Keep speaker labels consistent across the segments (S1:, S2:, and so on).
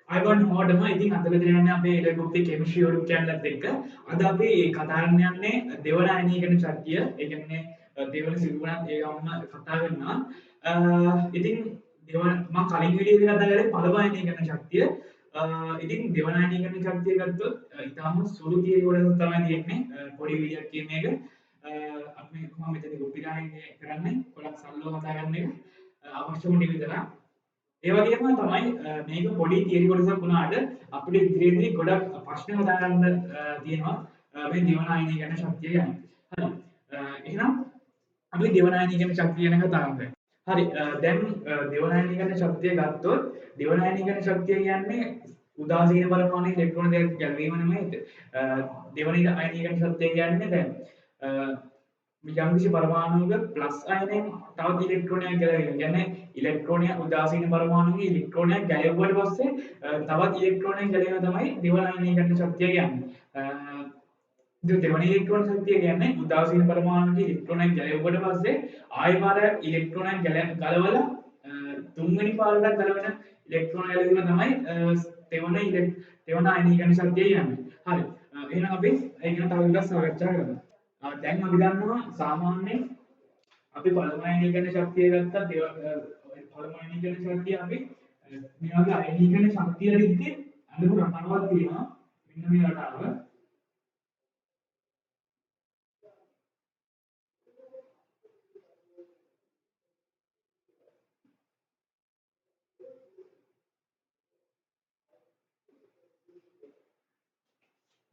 S1: අයිබෝන් හෝඩම ඉතින් අදට දෙන්න අපේ ඉලෙක්ට්‍රික් කෙමිස්ට්‍රි YouTube channel එකත් එක්ක අද අපි කතා කරන්න යන්නේ දෙවන අයනීකරණ ශක්තිය ඒ කියන්නේ දෙවන සිදුවීමත් ඒ ගමම කතා කරනවා. ඉතින් දෙවන මම කලින් වීඩියෝ එකේ කතා කරේ පළමු අයනීකරණ ශක්තිය. ඉතින් දෙවන අයනීකරණ ශක්තිය ගත්තොත් ඊටාම සුළු තියරි කොටසක් තමයි තියෙන්නේ. පොඩි වීඩියෝ එකක් කියන එක. අපි කොහොම මෙතන කොපි ගානේ කරන්නේ ගොඩක් සරලව කතා කරන එක. අවශ්‍ය වුණේ විතරයි. ඒ වගේම තමයි මේක පොඩි තියරි කොටසක් වුණාට අපිට ඉදිරියේදී ගොඩක් ප්‍රශ්න කතා කරන්න තියෙනවා මේ දිවන ආයනීකරණ ශක්තිය ගැන. හරි. එහෙනම් අපි දිවන ආයනීකරණ ශක්තිය ගැන කතා කරමු. හරි. දැන් දිවන ආයනීකරණ ශක්තිය ගත්තොත් දිවන ආයනීකරණ ශක්තිය කියන්නේ උදාසීන පරමාණු ඉලෙක්ට්‍රෝන දෙකක් ගැලවීම නෙමෙයි. දෙවන ආයනීකරණ ශක්තිය කියන්නේ දැන් යම්කිසි පරමාණුවක ප්ලස් අයනයෙන් තවත් ඉලෙක්ට්‍රෝනයක් ගැලවෙනවා. කියන්නේ ඉලෙක්ට්‍රෝනය උදාසීන පරමාණුවේ ඉලෙක්ට්‍රෝනයක් ගැලවුවට පස්සේ තවත් ඉලෙක්ට්‍රෝනයක් ගැලවෙනවා තමයි දෙවන අයනීකරණ ශක්තිය කියන්නේ. දෙවන ඉලෙක්ට්‍රෝන ශක්තිය කියන්නේ උදාසීන පරමාණුවේ ඉලෙක්ට්‍රෝනයක් ගැලවුවට පස්සේ ආයෙ පාරක් ඉලෙක්ට්‍රෝනයක් ගලවලා තුන්වෙනි පාරට ගලවන ඉලෙක්ට්‍රෝන ගැලවීම තමයි දෙවන අයනීකරණ ශක්තිය කියන්නේ. හරි. එහෙනම් අපි ඒක ගැන තව ටිකක් සාකච්ඡා කරමු. දැන් අපි දන්නවා සාමාන්‍යයෙන් අපි පළමු අයනීකරණ ශක්තිය ගත්තා පළමු අයනීකරණ ශක්තිය අපි මේ වගේ අයනීකරණ ශක්තිය දිත්තේ අඳුරු රටාවක් තියෙනවා මෙන්න මේ රටාව.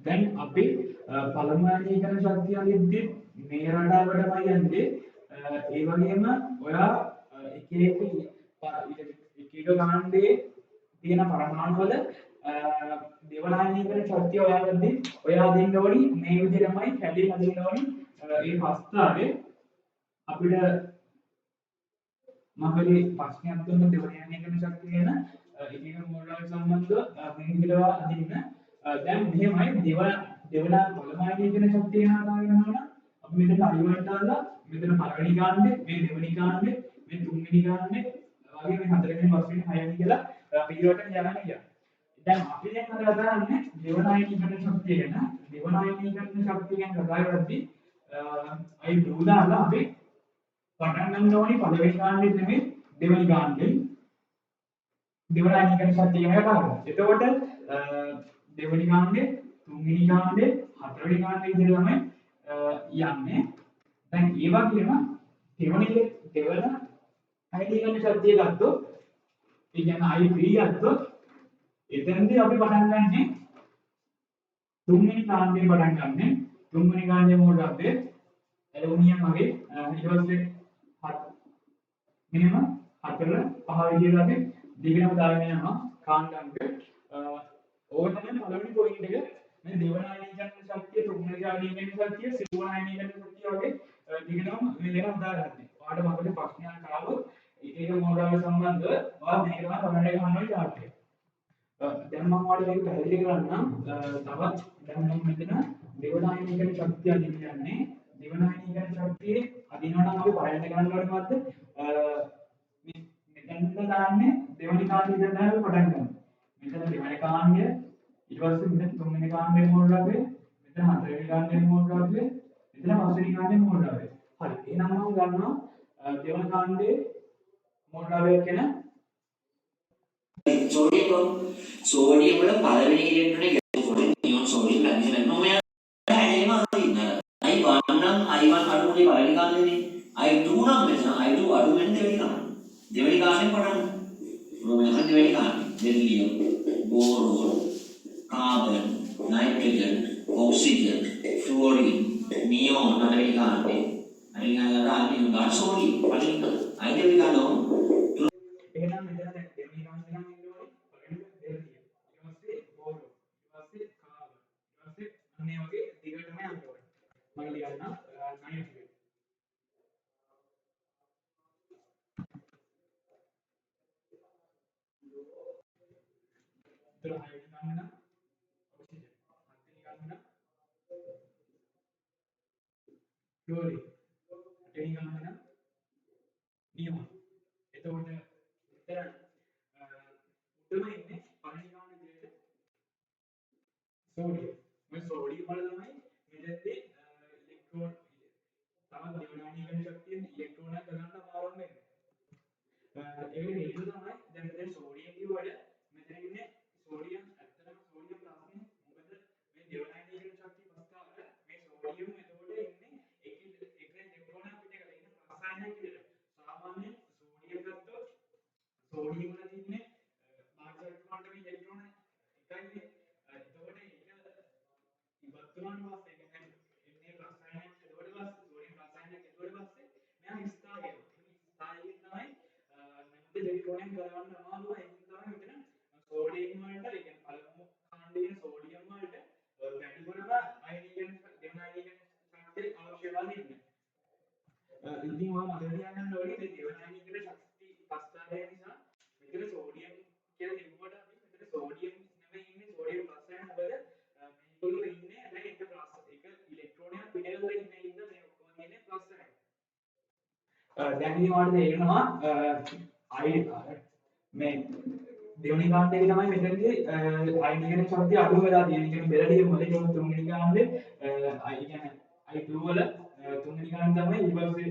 S1: දැන් අපි පළමු අයනීකරණ ශක්තිය දිත්තේ මේ රටාවටමයි යන්නේ. ඒ වගේම ඔයා එක ගණන්ඩේ තියෙන පරමාණු වල දෙවන අයනීකරණ ශක්තිය හොයාගද්දී ඔයා දෙන්න ඕනි මේ විදිහටමයි හැදී හදන්න ඕනි. ඒ අවස්ථාවේ අපිට මගදී ප්‍රශ්නයක් දුන්න දෙවන අයනීකරණ ශක්තිය ගැන එක මෝඩල් සම්බන්ධව මේ විදිහට අදින්න. දැන් මෙහෙමයි දෙවන පළමු අයනීකරණ ශක්තිය ගැන කතා කරනවා නම් අපි මෙතන අයිවර්ට දාලා මෙතන පළවෙනි කාණ්ඩේ මේ දෙවෙනි කාණ්ඩේ මේ තුන්වෙනි කාණ්ඩේ වගේ මේ හතරවෙනි පස්වෙනි හයවෙනි කියලා පිළිවෙලට යනවා කියන්නේ. දැන් අපි දැන් කතා කරන්නේ දෙවන අයනීකරණ ශක්තිය ගැන. දෙවන අයනීකරණ ශක්තිය ගැන කතා කරද්දී අයි බ්ලූ දාලා අපි පටන් ගන්න ඕනේ පළවෙනි කාණ්ඩෙත් නෙමෙයි දෙවෙනි කාණ්ඩෙන්. දෙවන අයනීකරණ ශක්තිය ගැන කතා කරමු. එතකොට දෙවෙනි කාණ්ඩේ තුන්වෙනි කාණ්ඩේ හතරවෙනි කාණ්ඩේ විදිහට තමයි යන්නේ. දැන් ඒ වගේම දෙවන අයනීකරණ ශක්තිය ගත්තොත් ඒ කියන්නේ I3 ගත්තොත් එතනදී අපි පටන් ගන්නේ තුන්වෙනි කාණ්ඩයෙන් පටන් ගන්න. තුන්වෙනි කාණ්ඩය මොකද අපේ ඇලුමිනියම් වගේ ඊට පස්සේ මෙහෙම 4 5 විදිහට අපි දිගටම දාගෙන යනවා කාණ්ඩාංක. ඕක තමයි පළවෙනි පොයින්ට් එක. මේ දෙවන අයනීකරණ ශක්තිය තුන්වෙනි අයනීකරණ ශක්තිය සිවුවන අයනීකරණ ශක්තිය වගේ දිගටම මේ දෙක හදාගන්න. ඔයාලට මොකද ප්‍රශ්නයක් ආවොත් ඒක මොඩල් සම්බන්ධව ඔයා මේක තමයි කමෙන්ට් එක අහන්න chart එක. දැන් මම ඔයාලට මේක පැහැදිලි කරන්නම්. තවත් දැන් මම මෙතන දෙවන අයනීකරණ ශක්තිය අදින්නේ. දෙවන අයනීකරණ ශක්තියේ අදිනවා නම් අපි පරයන්න ගන්න ඕනේ මොකද්ද? මෙතන දාන්නේ දෙවනි කාණ්ඩය ඉඳන් තමයි පටන් ගන්න. මෙතන දෙවනි කාණ්ඩය ඊට පස්සේ මෙතන තුන්වෙනි කාණ්ඩේ මොඩල් එකේ මෙතන හතරවෙනි කාණ්ඩේ මොඩල් එකේ මෙතන පස්වෙනි කාණ්ඩේ මොඩල් එකේ. හරි. එහෙනම් මම ගන්නවා දෙවන කාණ්ඩේ මොඩල් එක කියන
S2: සෝඩියම් වල පළවෙනි ඉලෙක්ට්‍රෝනේ ගැලපුණේ නියොන් සෝඩියම් ලැබෙන්නේ නැහැ. මම හැලේම අදින්නවා. I1 නම් I1 අඩුනේ පළවෙනි කාණ්ඩේනේ. I2 නම් මෙතන I2 අඩු වෙන දෙවෙනි කාණ්ඩේ. දෙවෙනි කාණ්ඩෙන් පටන් ගන්න. රෝමියම් දෙවෙනි කාණ්ඩේ. Beryllium, boron, carbon, nitrogen, oxygen, fluorine, neon හතරවෙනි කාණ්ඩේ. අනිවාර්යයෙන්ම අනිත් ගාන සෝඩියම් පළවෙනි කාණ්ඩේ. I2 ගානෝ
S1: එහෙනම් මෙතන දැන් දෙවෙනි කාණ්ඩේ නම් ඉන්න ඕනේ පළවෙනි බෙරිලියම්. ඊට පස්සේ බෝරෝන්, ඊට පස්සේ කාබන්, ඊට පස්සේ අනේ වගේ දිගටම යන්න ඕනේ. මම ලියන්න නයිට්‍රජන්. तर हाइड्रोजन कांड ना ऑक्सीजन हत्तेनी कांड ना फ्लोरीन हत्तेनी कांड ना नियोन එතකොට මෙතන උඩම ඉන්නේ පළවෙනි කාණ්ඩේ සෝඩියම් මේ සෝඩියම් වල තමයි මෙතෙන්දී ඉලෙක්ට්‍රෝන තවත් දෙවනානීකරණ ශක්තියෙන් ඉලෙක්ට්‍රෝනයක් ගන්න පාරම් වෙන්නේ. ඒකට හේතුව තමයි දැන් මෙතන සෝඩියම් කිව්වට මෙතන ඉන්නේ සෝඩියම් ඇත්තටම සෝඩියම් ප්‍රශ්නේ මොකද මේ දෙවනානීකරණ ශක්තිය ප්‍රස්තාවල මේ සෝඩියම් එතකොට ඉන්නේ එක ඉලෙක්ට්‍රෝනයක් පිට කරලා ඉන්න රසායනයක් විදිහට. සාමාන්‍යයෙන් සෝඩියම් ගත්තොත් සෝඩියම් වල තියෙන්නේ මාර්ග ඉලෙක්ට්‍රෝන එකයිනේ. එතකොට ඒක ඉවත් වුණාට පස්සේ කියන්නේ එන්නේ රසායනයක් එතකොට පස්සේ සෝඩියම් රසායනයක් එතකොට පස්සේ මෙයා ස්ථායි වෙනවා. ස්ථායියෙන් තමයි නැවත ඉලෙක්ට්‍රෝනයක් ගලවන්න අමාරුයි. ඒකෙන් තමයි මෙතන සෝඩියම් වලට ඒ කියන්නේ පළමු කාණ්ඩයේ සෝඩියම් වලට වැඩිපුරම අයනීකරණ දෙවනානීකරණ ශක්තිය අවශ්‍ය වෙලා ඉන්නේ. ඉතින් ඔය මතක තියාගන්න ඕනේ මේ දෙවනානීකරණ ශක්තිය ප්‍රස්ථාරය නිසා මෙතන සෝඩියම් කියලා ලිව්වට අපි මෙතන සෝඩියම් නෙමෙයි ඉන්නේ සෝඩියම් රසායන මොකද මේගොල්ලෝ ඉන්නේ දැන් එක ඉලෙක්ට්‍රෝනයක් පිටකලා ඉන්නේ ඉඳ මේ ඔක්කොම තියෙන්නේ ප්ලස් එකයි. දැන් ඉතින් ඔයාලට තේරෙනවා මේ දෙවෙනි කාණ්ඩයේ තමයි මෙතනදී අයනීකරණ ශක්තිය අඩු වෙලා තියෙන. කියන්නේ බෙරළිය මොලේ තුන්වෙනි කාණ්ඩේ අය කියන්නේ I2 වල තුන්වෙනි කාණ්ඩ තමයි ඊට පස්සේ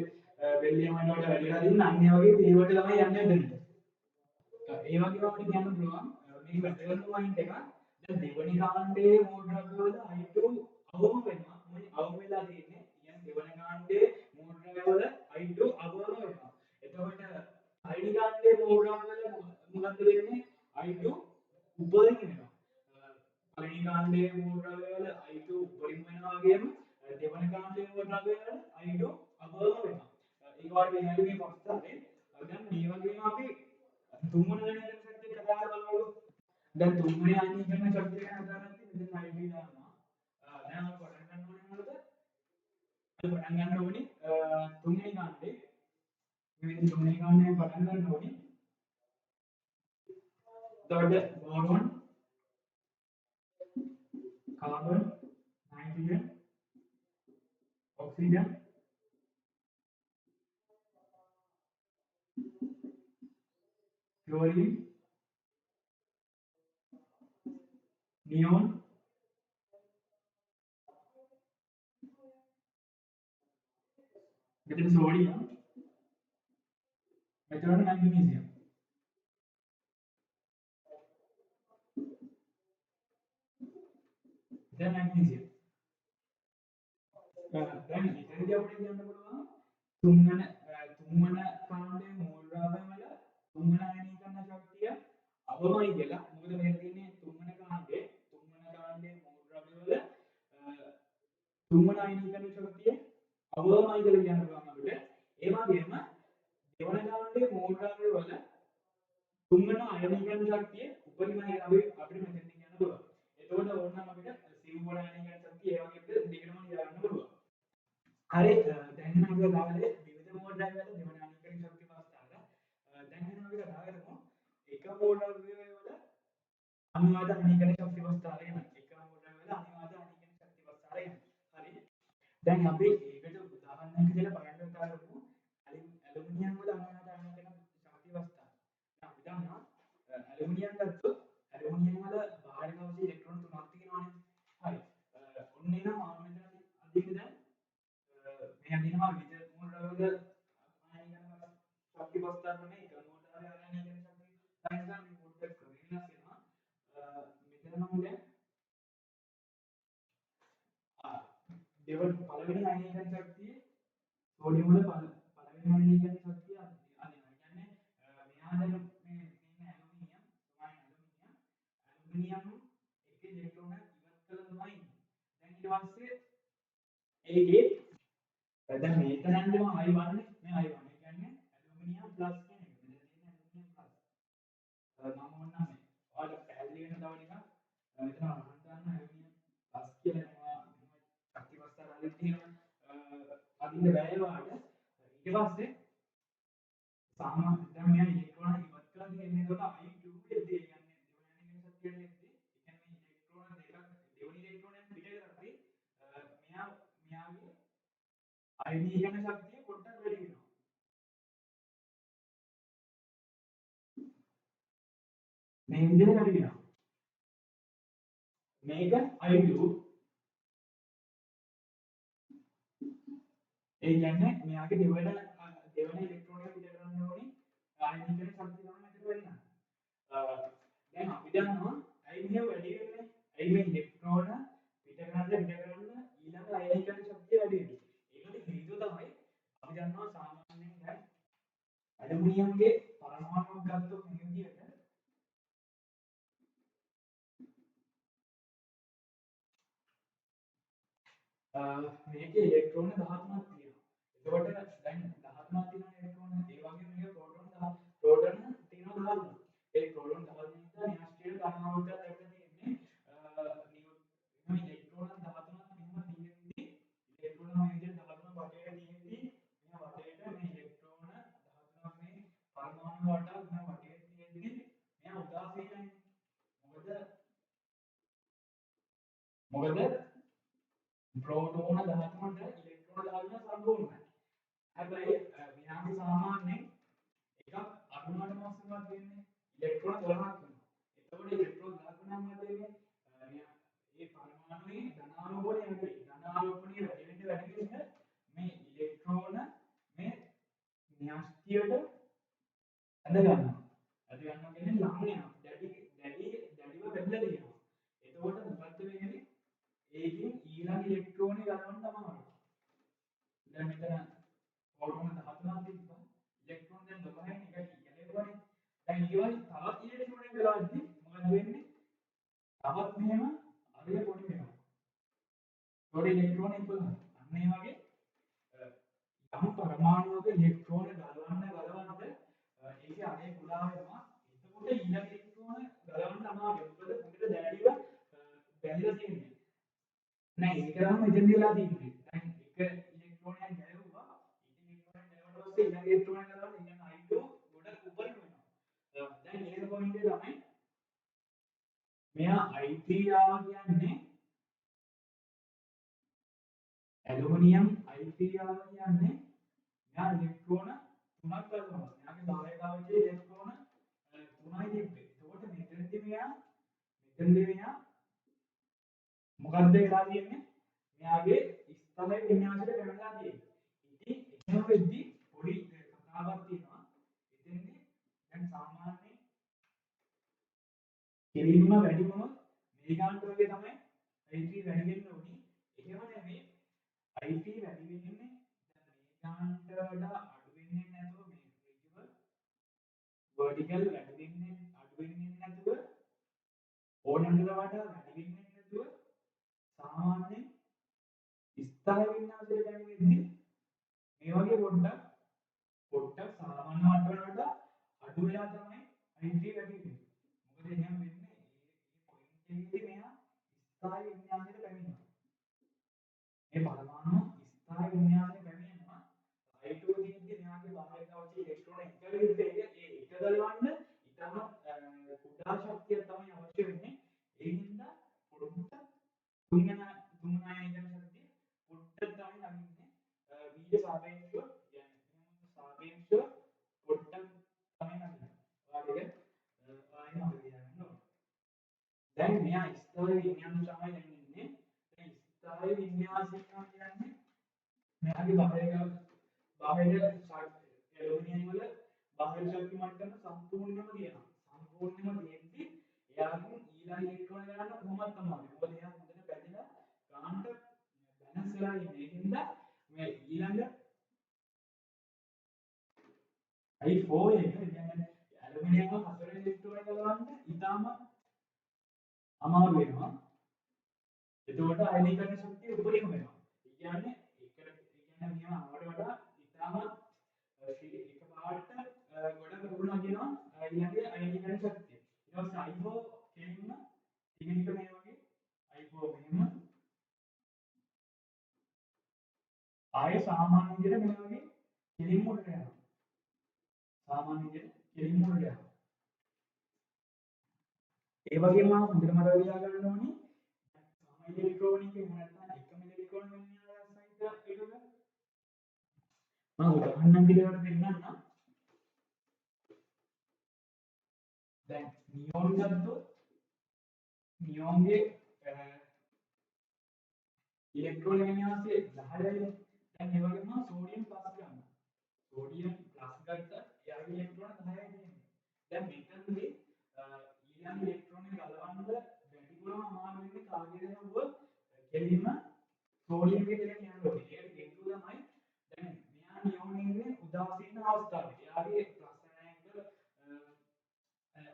S1: බෙරළියම් වල වැඩි වෙලා තියෙන. අන්න ඒ වගේ පිළිවෙලට තමයි යන්නේ මෙතනට. ඒ වගේම අපිට කියන්න පුළුවන් මේක වැදගත් පොයින්ට් එක. දැන් දෙවෙනි කාණ්ඩයේ මූල ද්‍රව්‍යවල I2 අවම වෙනවා. මොකද අවම වෙලා තියෙන්නේ. කියන්නේ දෙවෙනි කාණ්ඩයේ මූල ද්‍රව්‍යවල I2 අවම වෙනවා. එතකොට පළවෙනි කාණ්ඩයේ මූල ද්‍රව්‍යවල මොකද්ද වෙන්නේ? I2 උපරිම වෙනවා. පළවෙනි කාණ්ඩයේ මූල ද්‍රව්‍යවල I2 උපරිම වෙනවා වගේම දෙවෙනි කාණ්ඩයේ මූල ද්‍රව්‍යවල I2 අවම වෙනවා. ඒක වගේ වෙනවලු මේ පස්තරේ. දැන් මේ වගේම අපි තුන්වෙනි අයනීකරණ ශක්තිය කතා කරලා බලමු. දැන් තුන්වෙනි අයනීකරණ ශක්තිය ගැන කතා කරද්දී මෙතන ID දානවා. දැන් අපි පටන් ගන්න ඕනේ මොකද? අපි පටන් ගන්න ඕනේ තුන්වෙනි කාණ්ඩේ. මේ තුන්වෙනි කාණ්ඩේ පටන් ගන්න ඕනේ. එතකොට boron, carbon, nitrogen, oxygen, chlorine, neon, මෙතන සෝඩියම්, මෙතන මැග්නීසියම්. දැන් මැග්නීසියම්. දැන් ඉතින්දී අපිට කියන්න පුළුවන් තුන්වන කාණ්ඩයේ මූල ද්‍රව්‍යවල තුන්වන අයනීකරණ ශක්තිය අවමයි කියලා. මොකද මෙතන තියෙන්නේ තුන්වන කාණ්ඩයේ මූල ද්‍රව්‍යවල තුන්වන අයනීකරණ ශක්තිය අවමයි කියලා කියන්න පුළුවන් අපිට. ඒ වගේම දෙවන කාණ්ඩයේ මූල ද්‍රව්‍යවල තුන්වන අයනීකරණ ශක්තිය උපරිමයි කියලා අපිට මෙතන කියන්න පුළුවන්. එතකොට ඕනනම් අපිට සිව් වල අයනීකරණ ශක්තිය ඒ වගේ දෙකම ලියන්න පුළුවන්. හරි දැන් නම් අපි ගාලේ විවිධ මෝල් ද්‍රව්‍යවල දෙවන අයනීකරණ ශක්තිය පස්තාවල දැන් එහෙනම් අපි කතා කරමු එක මෝල් ද්‍රව්‍යවල අනිවාර්ය අයනීකරණ ශක්තිය පස්තාවල ගැන. එක මෝල් ද්‍රව්‍යවල අනිවාර්ය අයනීකරණ ශක්තිය පස්තාවල ගැන. හරි දැන් අපි ඒකට උදාහරණයක් විදිහට බලන්න උදා කරමු ඇලුමිනියම් වල අනිවාර්ය අයනීකරණ ශක්තිය පස්තාවල. අපි දන්නවා ඇලුමිනියම් ගත්තොත් ඇලුමිනියම් වල බාහිර අවශ්‍ය ඉලෙක්ට්‍රෝන තුනක් තියෙනවානේ. හරි ඔන්න එනවා මම මෙතන අදින්න දැන් මේ අදිනවා විවිධ මෝල් ද්‍රව්‍යවල අයනීකරණ ශක්තිය පස්තාවල නේ එක මෝල් ද්‍රව්‍ය අයනීකරණ ශක්තිය සායනසම් මේ පොඩ්ඩක් වෙනස් වෙනවා. මෙතන නම් දැන් දෙවන පළවෙනි අයනීකරණ ශක්තිය සෝඩියම් වල පළවෙනි අයනීකරණ ශක්තිය අදිනවා. කියන්නේ මෙහා දැන් මේ ඉන්නේ ඇලුමිනියම් එක ඉලෙක්ට්‍රෝන ඉවත් කළා තමයි ඉන්නේ. දැන් ඊට පස්සේ ඒකේ දැන් මෙතන යන්නේ I1 නේ. මේ I1 කියන්නේ ඇලුමිනියම් ප්ලස් කියන එක. මෙතන තියෙන ඇලුමිනියම් ප්ලස්. මම ඕනනම් මේ ඔයාලට පැහැදිලි වෙන තව ටිකක් මෙතන අහන්න ගන්න ඇලුමිනියම් ප්ලස් කියලා ශක්ති පස්තාවල අදින්න තියෙනවා. අදින්න බැහැ වාට. ඊට පස්සේ සාමාන්‍ය දැන් මෙයා ඉලෙක්ට්‍රෝන ඉවත් කරලා තියෙන්නේ. එතකොට I2 එද්දී කියන්නේ දෙවන ශක්තියට එද්දී ඒ කියන්නේ ඉලෙක්ට්‍රෝන දෙකක් දෙවන ඉලෙක්ට්‍රෝනයක් පිට කරද්දී මෙයාගේ අයනීකරණ ශක්තිය පොඩ්ඩක් වැඩි වෙනවා. මේ විදිහට වැඩි වෙනවා. මේක I2 ඒ කියන්නේ මෙයාගේ දෙවන ඉලෙක්ට්‍රෝනය පිට කරන්න ඕනේ ආයනිකන ශක්තිය තමයි මෙතන වෙන්නේ. දැන් අපි දන්නවා ඇයි මෙහෙම වැඩි වෙන්නේ? ඇයි මේ ඉලෙක්ට්‍රෝන පිට කරන්න ඊළඟ ආයනිකන ශක්තිය වැඩි වෙන්නේ? ඒකට හේතුව තමයි අපි දන්නවා සාමාන්‍යයෙන් දැන් ඇලුමිනියම්ගේ පරමාණුවක් ගත්තොත් මේ විදිහට මේකේ ඉලෙක්ට්‍රෝන 13ක් තියෙනවා. එතකොට දැන් 13ක් තියෙන ඉලෙක්ට්‍රෝන ඒ වගේ මේක ප්‍රෝටෝන තියෙනවා 13ක්. ඒ ප්‍රෝටෝන 13 නිසා න්‍යාස්ටියට ධනාත්මක අපිට තියෙන්නේ මේ ඉලෙක්ට්‍රෝන 13ක් මෙහෙම තියෙද්දි ඉලෙක්ට්‍රෝන මේ විදිහට 13 වටේට තියෙද්දි මේ වටේට මේ ඉලෙක්ට්‍රෝන 13ක් මේ පරමාණු වටක් මේ වටේට තියෙද්දි මෙයා උදාසීනයි. මොකද प्रोटॉन ධාතුවට ඉලෙක්ට්‍රෝන දාගෙන සම්පූර්ණයි. හැබැයි මෙයාගේ සාමාන්‍යයෙන් එකක් අඩුමට මාක්සිමම් දෙන්නේ ඉලෙක්ට්‍රෝන 12ක් වෙනවා. එතකොට ඉලෙක්ට්‍රෝන 13ක් මැදේ මේ පරමාණුවේ ධනාරෝපණය වැඩි. ධනාරෝපණය වැඩි වෙන්න මේ ඉලෙක්ට්‍රෝන මේ න්‍යාස්තියට ඇද ගන්නවා. ඇද ගන්නවා කියන්නේ ලං වෙනවා. දැඩිව බැඳලා තියෙනවා. එතකොට මොකද්ද වෙන්නේ? ඒකෙන් ඊළඟ ඉලෙක්ට්‍රෝනේ ගලවන්න අමාරුයි. දැන් මෙතන ප්‍රෝටෝන 13ක් තිබ්බා. ඉලෙක්ට්‍රෝන දැන් 12න් එක ගැලවෙන්නේ. දැන් ඊළඟ තවත් ඉලෙක්ට්‍රෝනයක් ගලවද්දි මොකද වෙන්නේ? තවත් මෙහෙම අරය පොඩි වෙනවා. පොඩි ඉලෙක්ට්‍රෝන ඉක්මනවා. අන්න ඒ වගේ යම් පරමාණුවක ඉලෙක්ට්‍රෝන ගලවන්න ඒකේ අරය කුඩා වෙනවා. එතකොට ඊළඟ ඉලෙක්ට්‍රෝන ගලවන්න අමාරුයි. මොකද හොඳට දැඩිව බැඳලා තියෙන්නේ. නෑ ඒක තමයි මෙතෙන්දී වෙලා තියෙන්නේ. දැන් එක ඉලෙක්ට්‍රෝනයක් ගැලවුවා. ඊට ඉලෙක්ට්‍රෝනයක් ගැලවුවාට පස්සේ ඊළඟ ඉලෙක්ට්‍රෝනයක් ගලවන්න කියන්නේ I2 ගොඩක් උඩින් වෙනවා. දැන් ඊළඟ පොයින්ට් එක තමයි මෙයා I3 ආවා කියන්නේ ඇලුමිනියම් I3 ආවා කියන්නේ මෙයා ඉලෙක්ට්‍රෝන 3ක් ගලවනවා. මෙයාගේ භාවිකාවචයේ ඉලෙක්ට්‍රෝන 3යි තිබ්බේ. එතකොට මෙතනදී මෙයා මොකද්ද වෙලා තියෙන්නේ? මෙයාගේ ස්ථල වින්‍යාසයට පැමිණලා තියෙන්නේ. ඉතින් එහෙම වෙද්දි පොඩි කතාවක් තියෙනවා. එතෙන්දී දැන් සාමාන්‍යයෙන් කෙලින්ම වැඩි වුණොත් මේගාන්ට වගේ තමයි I3 වැඩි වෙන්න ඕනි. එහෙම නෙමෙයි I3 වැඩි වෙන්නේ දැන් මේගාන්ට වඩා අඩු වෙන්නේ නැතුව මේ ඍජුව vertical වැඩි වෙන්නේ අඩු වෙන්නේ නැතුව ඕනකට වඩා වැඩි වෙන්නේ නැතුව සාමාන්‍යයෙන් ස්ථාය වින්‍යාසයට පැමිණෙද්දී මේ වගේ පොඩ්ඩක් සාමාන්‍ය මට්ටමකට වඩා අඩු වෙලා තමයි I3 වැඩි වෙන්නේ. මොකද එහෙම වෙන්නේ මේ පොයින්ට් එකේදී මෙයා ස්ථාය වින්‍යාසයට පැමිණෙනවා. මේ පරමාණු ස්ථාය වින්‍යාසයට පැමිණෙනවා. I2 තියෙද්දී මෙයාගේ භාවිකාවචයේ ඉලෙක්ට්‍රෝන එක විදිහට ඒ එක ගලවන්න ඊටම කුඩා ශක්තියක් තමයි අවශ්‍ය වෙන්නේ. ඒ හින්දා පොඩ්ඩක් තුන්වෙනි ආයනිකන ශක්තිය පොඩ්ඩක් තමයි නගින්නේ. වීඩියෝ සාපේක්ෂව කියන්නේ සාපේක්ෂව පොඩ්ඩක් තමයි නගින්නේ. ඔයාලට ආයෙ මතක තියාගන්න ඕනේ. දැන් මෙයා ස්ථාය වින්‍යාස තමයි දැන් ඉන්නේ. දැන් ස්ථාය වින්‍යාසය කියන්නේ මෙයාගේ බාහිර ඇලුමිනියම් වල බාහිර ශක්ති මට්ටම සම්පූර්ණයෙන්ම තියෙනවා. සම්පූර්ණයෙන්ම තියෙද්දි එයාගෙන් ඊළඟ ඉලෙක්ට්‍රෝන ගන්න කොහොමද තමයි. මොකද එයා හොඳට බැඳලා ගන්නට බැලන්ස් වෙලා ඉන්නේ. ඒකින්ද මේ ඊළඟ I4 එක කියන්නේ ඇලුමිනියම් වල හතර ඉලෙක්ට්‍රෝන ගලවන්න ඉතාම අමාරු වෙනවා. එතකොට අයනීකරණ ශක්තිය උපරිම වෙනවා. ඒ කියන්නේ මෙයා ආවට වඩා ඉතාම එකපාරට ගොඩක් දුරට නගිනවා ඊළඟ අයනීකරණ ශක්තිය. ඊට පස්සේ I4 කෙලින්ම ටික මේ වගේ I4 මෙහෙම ආය සාමාන්‍ය විදිහට මේ වගේ කෙලින්ම උඩට යනවා. සාමාන්‍ය විදිහට කෙලින්ම උඩට යනවා. ඒ වගේම හොඳට මතක තියාගන්න ඕනේ සම ඉලෙක්ට්‍රෝන එකේ නැත්නම් එකම ඉලෙක්ට්‍රෝන වින්‍යාස සහිත එකක මම උදාහරණයක් විදිහට පෙන්නන්නම්. දැන් නියෝන් ගත්තොත් නියෝන්ගේ ඉලෙක්ට්‍රෝන එකෙන් අවශ්‍ය 10යි. දැන් ඒ වගේම සෝඩියම් ප්ලස් ගන්න. සෝඩියම් ප්ලස් ගත්තත් එයාගේ ඉලෙක්ට්‍රෝන 10යි තියෙන්නේ. දැන් මෙතනදී ඊළඟ ඉලෙක්ට්‍රෝන එක ගලවන්න වැඩිපුරම අමාරු වෙන්නේ කාගේද නේද? කෙලින්ම සෝඩියම් එකේ කියලා කියන්න ඕනේ. ඒකට හේතුව තමයි දැන් මෙයා නියෝන් ඉන්නේ උදාසීන අවස්ථාවේ. එයාගේ ප්ලස්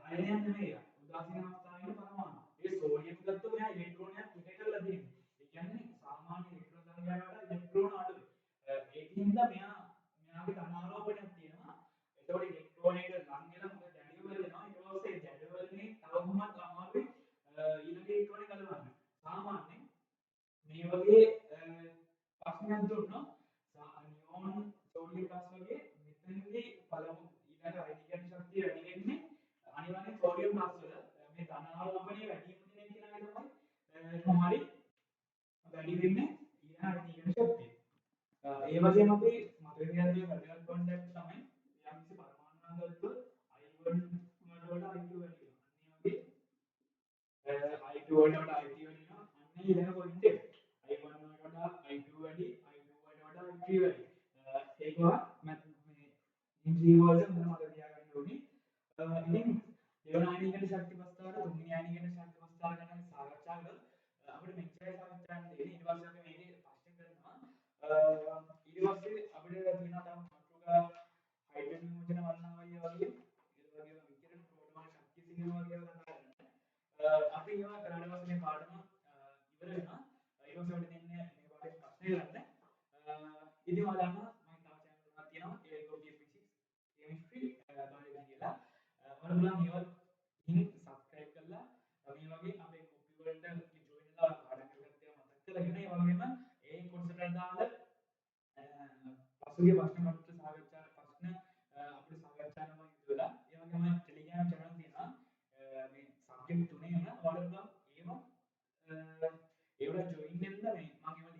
S1: අයනයන් නෙමෙයි. උදාසීන අවස්ථාවේ ඉන්න පරමාණු. ඒ සෝඩියම් ගත්තොත් මෙයා ඉලෙක්ට්‍රෝනයක් පිට කරලා තියෙනවා. ඒ කියන්නේ සාමාන්‍ය ඉලෙක්ට්‍රෝන සංඛ්‍යාවට ඉලෙක්ට්‍රෝන අඩුයි. ඒකින්ද මෙයාගේ ධනාරෝපණයක් තියෙනවා. එතකොට ඉලෙක්ට්‍රෝන එක ලං වෙලා මොකද දැඩිව වෙනවා. ඊට පස්සේ දැඩිව වෙන්නේ තවමත් අමාරුයි ඊළඟ ඉලෙක්ට්‍රෝන එක ගලවන්න. සාමාන්‍යයෙන් මේ වගේ ප්‍රශ්නයක් දුන්නොත් නියෝන් සෝඩියම් ප්ලස් වගේ මෙතනදී පළමු ඊළඟ අයිඩියන් ශක්තිය වැඩි වෙන්නේ අනිවාර්යෙන් සෝඩියම් ප්ලස් වල මේ ධනාරෝපණය වැඩි වෙන කෙනෙක් තමයි කොහොමරි වැඩි වෙන්නේ ඊළඟ අයිඩියන් ශක්තිය. ඒ වගේම අපි මතක තියාගන්න වැදගත් පොයින්ට් එක තමයි යම්කිසි පරමාණු ගත්තොත් I1 වලට I2 වැඩි වෙනවා. අනිත් වගේ I2 වලට I3 වැඩි වෙනවා. අන්න ඊළඟ පොයින්ට් එක. I1 වලට වඩා I2 වැඩි, I2 වලට වඩා I3 වැඩි. ඒක මේ ඉන්ජිනේරිං වලට මොන මතක තියාගන්න ඕනේ. ඉතින් දෙවන ආයනීකරණ ශක්ති ප්‍රස්තාවයට තුන්වෙනි ආයනීකරණ ශක්ති ප්‍රස්තාව ගැන සාකච්ඡා කළා. අපිට මෙච්චරයි සාකච්ඡා කරන්න තියෙන්නේ. ඊට පස්සේ අපි මේකේ ප්‍රශ්න කරනවා. ඊට පස්සේ අපිට තියෙනවා තව මාතෘකා හයිඩ්‍රජන් විමෝචන වර්ණාවලිය වගේ ඒ වගේම විකිරණ ප්‍රෝටෝන ශක්ති සිහින වගේ ඒවා කතා කරනවා. අපි ඒවා කරාට පස්සේ මේ පාඩම ඉවර වෙනවා. ඊට පස්සේ අපිට දෙන්නේ මේ පාඩේ ප්‍රශ්න ගන්න. ඉතින් ඔයාලා දන්නවා මම තව channel එකක් තියෙනවා ඒකෝගේ ෆිසික්ස් කෙමිස්ට්‍රි බයොලොජි කියලා. ඔයාලා මේවා ඉතින් subscribe කරලා මේ වගේ අපේ කොපි වලට join වෙලා පාඩම් කරගත්ත ඒවා මතක් කරගෙන ඒ වගේම ඒ කොටසට අදාළ පසුගිය ප්‍රශ්න පත්‍ර සාකච්ඡා ප්‍රශ්න අපිට සාකච්ඡානම ඉදලා ඒ වගේම Telegram channel තියෙනවා මේ subject තුනේම ඔයාලා ඒවා ඒවට join වෙන්න මේ මම